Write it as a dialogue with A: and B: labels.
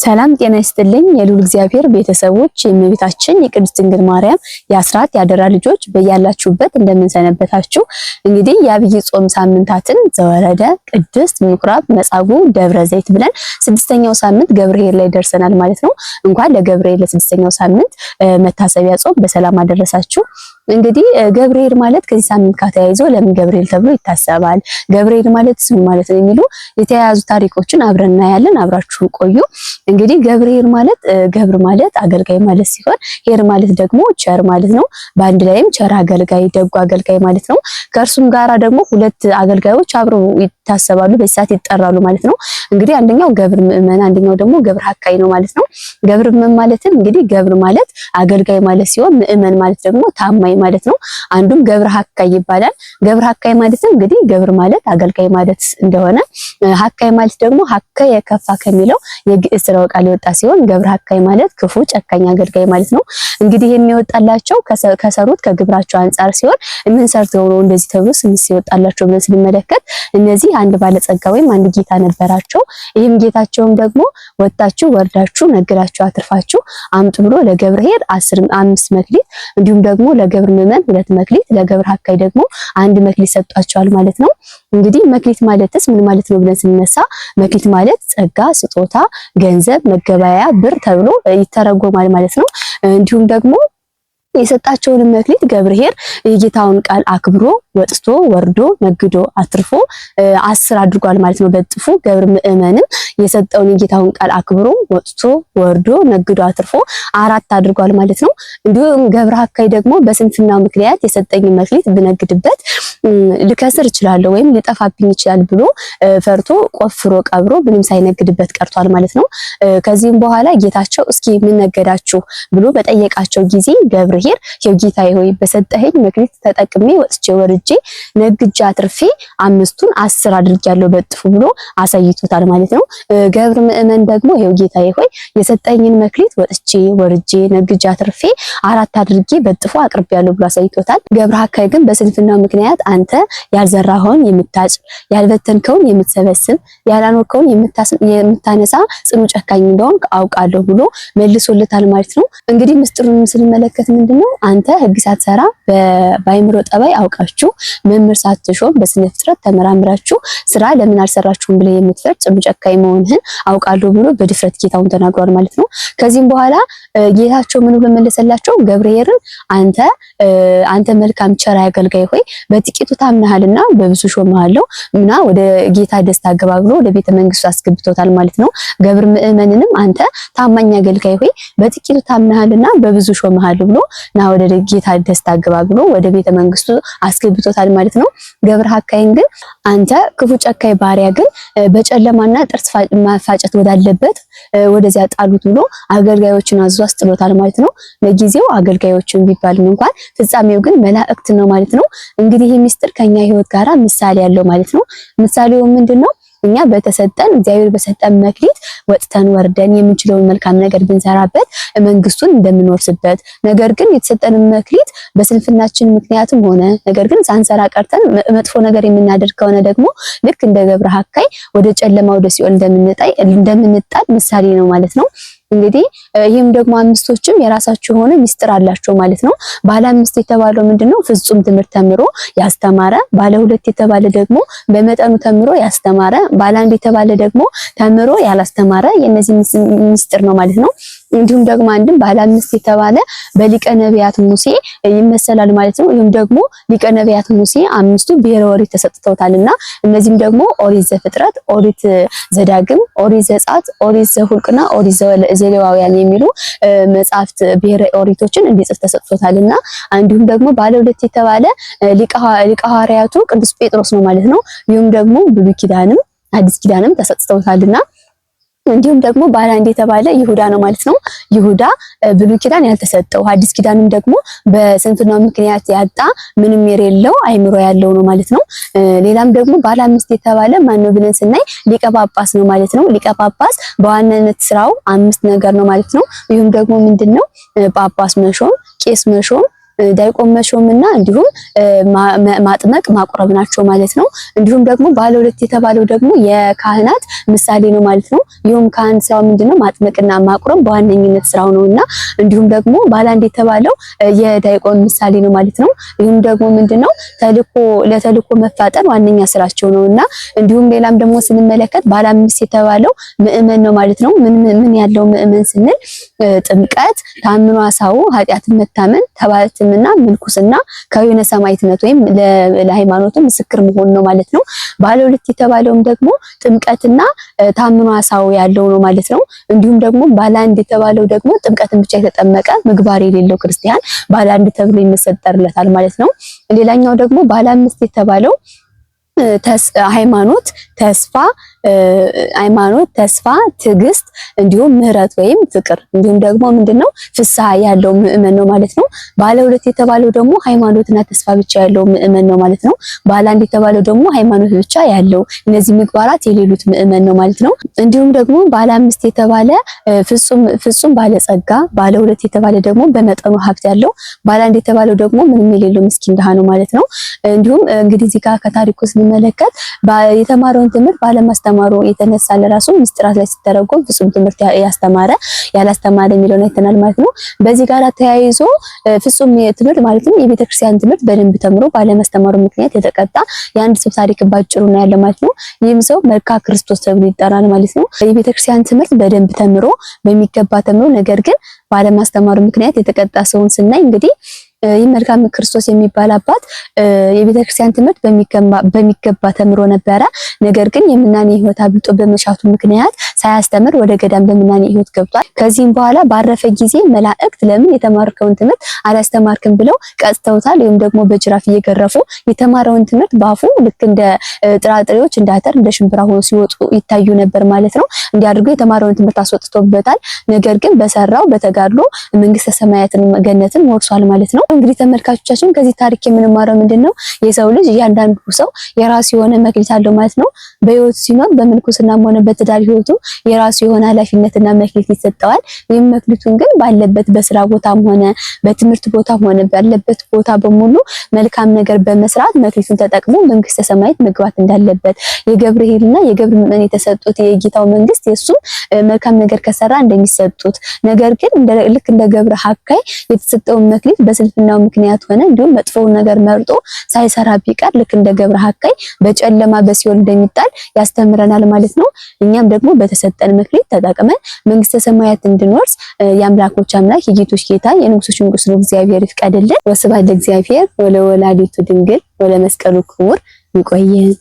A: ሰላም ጤና ይስጥልኝ የልዑል እግዚአብሔር ቤተሰቦች የእመቤታችን የቅድስት ድንግል ማርያም የአስራት ያደራ ልጆች በያላችሁበት እንደምንሰነበታችሁ። እንግዲህ የአብይ ጾም ሳምንታትን ዘወረደ፣ ቅድስት፣ ምኩራብ፣ መጻጉዕ፣ ደብረ ዘይት ብለን ስድስተኛው ሳምንት ገብርኄር ላይ ደርሰናል ማለት ነው። እንኳን ለገብርኄር ለስድስተኛው ሳምንት መታሰቢያ ጾም በሰላም አደረሳችሁ። እንግዲህ ገብርኄር ማለት ከዚህ ሳምንት ጋር ተያይዞ ለምን ገብርኄር ተብሎ ይታሰባል፣ ገብርኄር ማለት ምን ማለት ነው የሚሉ የተያያዙ ታሪኮችን አብረን እናያለን። አብራችሁን ቆዩ። እንግዲህ ገብርኄር ማለት ገብር ማለት አገልጋይ ማለት ሲሆን ኄር ማለት ደግሞ ቸር ማለት ነው። በአንድ ላይም ቸር አገልጋይ፣ ደጉ አገልጋይ ማለት ነው። ከእርሱም ጋራ ደግሞ ሁለት አገልጋዮች አብረው ይታሰባሉ፣ በሰዓት ይጠራሉ ማለት ነው። እንግዲህ አንደኛው ገብር ምእመን፣ አንደኛው ደግሞ ገብር ሐካይ ነው ማለት ነው። ገብር ምእመን ማለት እንግዲህ ገብር ማለት አገልጋይ ማለት ሲሆን ምእመን ማለት ደግሞ ታማኝ ማለት ነው። አንዱም ገብር ሐካይ ይባላል። ገብር ሐካይ ማለት እንግዲህ ገብር ማለት አገልጋይ ማለት እንደሆነ፣ ሐካይ ማለት ደግሞ ሐካይ የከፋ ከሚለው የግዕዝ ስርወ ቃል የወጣ ሲሆን ገብር ሐካይ ማለት ክፉ ጨካኝ አገልጋይ ማለት ነው። እንግዲህ የሚወጣላቸው ከሰሩት ከግብራቸው አንጻር ሲሆን ምን ሰርተው ነው እንደዚህ ተብሎ ስንስ ይወጣላቸው ብለን ስንመለከት እነዚህ አንድ ባለጸጋ ወይም አንድ ጌታ ነበራቸው። ይህም ጌታቸውም ደግሞ ወጣችሁ ወርዳችሁ ነግዳችሁ አትርፋችሁ አምጡ ብሎ ለገብርኄር 5 መክሊት እንዲሁም ደግሞ ለገብር ምእመን 2 መክሊት ለገብር ሐካይ ደግሞ 1 መክሊት ሰጧቸዋል ማለት ነው። እንግዲህ መክሊት ማለትስ ምን ማለት ነው ብለን ስንነሳ መክሊት ማለት ጸጋ፣ ስጦታ፣ ገንዘብ፣ መገበያያ፣ ብር ተብሎ ይተረጎማል ማለት ነው። እንዲሁም ደግሞ የሰጣቸውን መክሊት ገብርኄር የጌታውን ቃል አክብሮ ወጥቶ ወርዶ ነግዶ አትርፎ 10 አድርጓል ማለት ነው በጥፉ። ገብር ምእመንም የሰጠውን የጌታውን ቃል አክብሮ ወጥቶ ወርዶ ነግዶ አትርፎ 4 አድርጓል ማለት ነው። እንዲሁም ገብር ሐካይ ደግሞ በስንፍና ምክንያት የሰጠኝ መክሊት ብነግድበት ልከስር እችላለሁ ወይም ሊጠፋብኝ ይችላል ብሎ ፈርቶ ቆፍሮ ቀብሮ ምንም ሳይነግድበት ቀርቷል ማለት ነው። ከዚህም በኋላ ጌታቸው እስኪ ምን ነገዳችሁ ብሎ በጠየቃቸው ጊዜ ገብርኄር ጌታዬ ሆይ በሰጠኸኝ መክሊት ተጠቅሜ ወጥቼ ወርጄ ነግጄ አትርፌ 5ቱን 10 አድርጌያለሁ በጥፉ ብሎ አሳይቶታል ማለት ነው። ገብር ምእመን ደግሞ ጌታዬ ሆይ የሰጠኝን መክሊት ወጥቼ ወርጄ ነግጄ አትርፌ 4 አድርጌ በጥፉ አቅርቤያለሁ ብሎ አሳይቶታል። ገብር ሐካይ ግን በስንፍና ምክንያት አንተ ያልዘራኸውን የምታጭድ ያልበተንከውን የምትሰበስብ ያላኖርከውን የምታነሳ ጽኑ ጨካኝ እንደሆንክ አውቃለሁ ብሎ መልሶለታል ማለት ነው። እንግዲህ ምስጢሩን ስንመለከት ምንድነው አንተ ሕግ ሳትሰራ በአይምሮ ጠባይ አውቃችሁ መምህር ሳትሾም በስነ ፍጥረት ተመራምራችሁ ስራ ለምን አልሰራችሁም ብለ የምትፈርድ ጽኑ ጨካኝ መሆንህን አውቃለሁ ብሎ በድፍረት ጌታውን ተናግሯል ማለት ነው። ከዚህም በኋላ ጌታቸው ምን ብሎ መለሰላቸው? ገብርኄርን አንተ መልካም ቸር አገልጋይ ሆይ በጥቂቱ ታምናሃልና በብዙ ሾምሃለሁ እና ወደ ጌታ ደስታ ገባ ብሎ ወደ ቤተ መንግስቱ አስገብቶታል ማለት ነው። ገብር ምእመንንም አንተ ታማኝ አገልጋይ ሆይ በጥቂቱ ታምናሃልና በብዙ ሾምሃለሁ ብሎ እና ወደ ጌታ ደስታ ገባ ብሎ ወደ ቤተ መንግስቱ አስገብቶታል ማለት ነው። ገብር ሐካይን ግን አንተ ክፉ ጨካኝ ባሪያ ግን በጨለማና ጥርስ ማፋጨት ወዳለበት ወደዚያ ጣሉት ብሎ አገልጋዮችን አዞ አስጥሎታል ማለት ነው። ለጊዜው አገልጋዮችን ቢባልም እንኳን ፍጻሜው ግን መላእክት ነው ማለት ነው። እንግዲህ ይህ ምስጢር ከኛ ህይወት ጋራ ምሳሌ ያለው ማለት ነው። ምሳሌው ምንድነው? እኛ በተሰጠን እግዚአብሔር በሰጠን መክሊት ወጥተን ወርደን የምንችለውን መልካም ነገር ብንሰራበት መንግስቱን እንደምንወርስበት፣ ነገር ግን የተሰጠንን መክሊት በስንፍናችን ምክንያትም ሆነ ነገር ግን ሳንሰራ ቀርተን መጥፎ ነገር የምናደርግ ከሆነ ደግሞ ልክ እንደ ገብር ሐካይ ወደ ጨለማ ወደ ሲኦል እንደምንጣል ምሳሌ ነው ማለት ነው። እንግዲህ ይህም ደግሞ 5ቶችም የራሳቸው የሆነ ምስጢር አላቸው ማለት ነው። ባለ 5 የተባለው ምንድነው? ፍጹም ትምህርት ተምሮ ያስተማረ፣ ባለ 2 የተባለ ደግሞ በመጠኑ ተምሮ ያስተማረ፣ ባለ 1 የተባለ ደግሞ ተምሮ ያላስተማረ የነዚህ ምስጢር ነው ማለት ነው። እንዲሁም ደግሞ አንድም ባለ 5 የተባለ በሊቀ ነቢያት ሙሴ ይመሰላል ማለት ነው። ይህም ደግሞ ሊቀ ነቢያት ሙሴ 5ቱ ብሔረ ኦሪት ተሰጥተውታልና እነዚህም ደግሞ ኦሪት ዘፍጥረት፣ ኦሪት ዘዳግም፣ ኦሪት ዘጸአት፣ ኦሪት ዘኍልቍና ኦሪት ዘሌዋውያን የሚሉ መጻሕፍት ብሔረ ኦሪቶችን እንዲጽፍ ተሰጥቶታልና እንዲሁም ደግሞ ባለ 2 የተባለ ሊቀ ሐዋርያቱ ቅዱስ ጴጥሮስ ነው ማለት ነው። ይህም ደግሞ ብሉይ ኪዳንም አዲስ ኪዳንም ተሰጥተውታልና እንዲሁም ደግሞ ባለ 1 የተባለ ይሁዳ ነው ማለት ነው። ይሁዳ ብሉይ ኪዳን ያልተሰጠው አዲስ ኪዳንም ደግሞ በስንፍናው ምክንያት ያጣ ምንም የሌለው አይምሮ ያለው ነው ማለት ነው። ሌላም ደግሞ ባለ 5 የተባለ ማን ነው ብለን ስናይ ሊቀ ጳጳስ ነው ማለት ነው። ሊቀ ጳጳስ በዋናነት ስራው 5 ነገር ነው ማለት ነው። ይህም ደግሞ ምንድነው? ጳጳስ መሾም፣ ቄስ መሾም፣ ዳይቆን መሾምና እንዲሁም ማጥመቅ ማቁረብ ናቸው ማለት ነው። እንዲሁም ደግሞ ባለ ሁለት የተባለው ደግሞ የካህናት ምሳሌ ነው ማለት ነው። ይሁን ካህን ስራው ምንድነው? ማጥመቅና ማቁረብ በዋነኝነት ስራው ነውና እንዲሁም ደግሞ ባለ አንድ የተባለው የዳይቆን ምሳሌ ነው ማለት ነው። ይሁን ደግሞ ምንድነው? ለተልእኮ መፋጠን ዋነኛ ስራቸው ነውና እንዲሁም ሌላም ደግሞ ስንመለከት ባለ አምስት የተባለው ምእመን ነው ማለት ነው። ምን ያለው ምእመን ስንል ጥምቀት፣ ታምኖ አሳው፣ ኃጢአትን መታመን፣ ተባትምና ምልኩስና፣ ከወይነ ሰማዕትነት ወይም ለሃይማኖቱ ምስክር መሆን ነው ማለት ነው። ባለ ሁለት የተባለውም ደግሞ ጥምቀትና ታምኖ አሳው ያለው ነው ማለት ነው። እንዲሁም ደግሞ ባለ አንድ የተባለው ደግሞ ጥምቀትን ብቻ የተጠመቀ ምግባር የሌለው ክርስቲያን ባለ አንድ ተብሎ ይመሰጠርለታል ማለት ነው። ሌላኛው ደግሞ ባለ አምስት የተባለው ሃይማኖት፣ ተስፋ፣ ትዕግስት እንዲሁም ምህረት ወይም ፍቅር እንዲሁም ደግሞ ምንድነው ፍስሐ ያለው ምእመን ነው ማለት ነው። ባለ ሁለት የተባለው ደግሞ ሃይማኖትና ተስፋ ብቻ ያለው ምእመን ነው ማለት ነው። ባለ አንድ የተባለው ደግሞ ሃይማኖት ብቻ ያለው እነዚህ ምግባራት የሌሉት ምእመን ነው ማለት ነው። እንዲሁም ደግሞ ባለ አምስት የተባለ ፍጹም ባለጸጋ፣ ባለ ሁለት የተባለ ደግሞ በመጠኑ ሀብት ያለው፣ ባለ አንድ የተባለው ደግሞ ምንም የሌለው ምስኪን ድሃ ነው ማለት ነው። እንዲሁም እንግዲህ እዚህ ጋር ከታሪኩ ስንመለከት የተማረውን ትምህርት ባለማስተማሩ የተነሳ ለራሱ ምስጢራት ላይ ሲተረጎም ፍጹም ትምህርት ያላስተማረ የሚለውን አይተናል ማለት ነው። በዚህ ጋር ተያይዞ ፍጹም ትምህርት ማለትም የቤተክርስቲያን ትምህርት በደንብ ተምሮ ባለማስተማሩ ምክንያት የተቀጣ የአንድ ሰው ታሪክ ባጭሩ ነው ያለ ማለት ነው። ይህም ሰው መልካ ክርስቶስ ተብሎ ይጠራል ማለት ነው። የቤተክርስቲያን ትምህርት በደንብ በሚገባ ተምሮ ነገር ግን ባለማስተማሩ ምክንያት የተቀጣ ሰውን ስናይ እንግዲህ ይህ መልካም ክርስቶስ የሚባል አባት የቤተክርስቲያን ትምህርት በሚገባ ተምሮ ነበረ። ነገር ግን የምናኔ ሕይወት አብልጦ በመሻቱ ምክንያት ሳያስተምር ወደ ገዳም በምናኔ ሕይወት ገብቷል። ከዚህም በኋላ ባረፈ ጊዜ መላእክት ለምን የተማርከውን ትምህርት አላስተማርክም ብለው ቀጥተውታል። ወይም ደግሞ በጅራፍ እየገረፉ የተማረውን ትምህርት ባፉ ልክ እንደ ጥራጥሬዎች እንደ አተር እንደ ሽምብራ ሆኖ ሲወጡ ይታዩ ነበር ማለት ነው። እንዲያድርጉ የተማረውን ትምህርት አስወጥቶበታል። ነገር ግን በሰራው በተጋድሎ መንግስተ ሰማያትን ገነትን ወርሷል ማለት ነው። እንግዲህ ተመልካቾቻችን ከዚህ ታሪክ የምንማረው ምንድነው? የሰው ልጅ እያንዳንዱ ሰው የራሱ የሆነ መክሊት አለው ማለት ነው። በህይወቱ ሲኖር በምንኩስናም ሆነ በትዳር ህይወቱ የራሱ የሆነ ኃላፊነትና መክሊት ይሰጠዋል። ይህም መክሊቱን ግን ባለበት በስራ ቦታም ሆነ በትምህርት ቦታም ሆነ ባለበት ቦታ በሙሉ መልካም ነገር በመስራት መክሊቱን ተጠቅሞ መንግስተ ሰማያት መግባት እንዳለበት የገብርኄርና የገብር ምእመን የተሰጡት የጌታው መንግስት የሱም መልካም ነገር ከሰራ እንደሚሰጡት ነገር ግን ልክ እንደ ገብረ ሐካይ የተሰጠውን መክሊት በስልፍናው ምክንያት ሆነ እንዲሁም መጥፎውን ነገር መርጦ ሳይሰራ ቢቀር ልክ እንደ ገብረ ሐካይ በጨለማ በሲኦል እንደሚጣል ያስተምረናል ማለት ነው። እኛም ደግሞ በተሰጠን መክሊት ተጠቅመን መንግስተ ሰማያት እንድንወርስ የአምላኮች አምላክ የጌቶች ጌታ የንጉሶች ንጉስ ነው እግዚአብሔር ይፍቀድልን። ወስብሐት ለእግዚአብሔር ወለወላዲቱ ድንግል ወለመስቀሉ ክቡር። ይቆየን።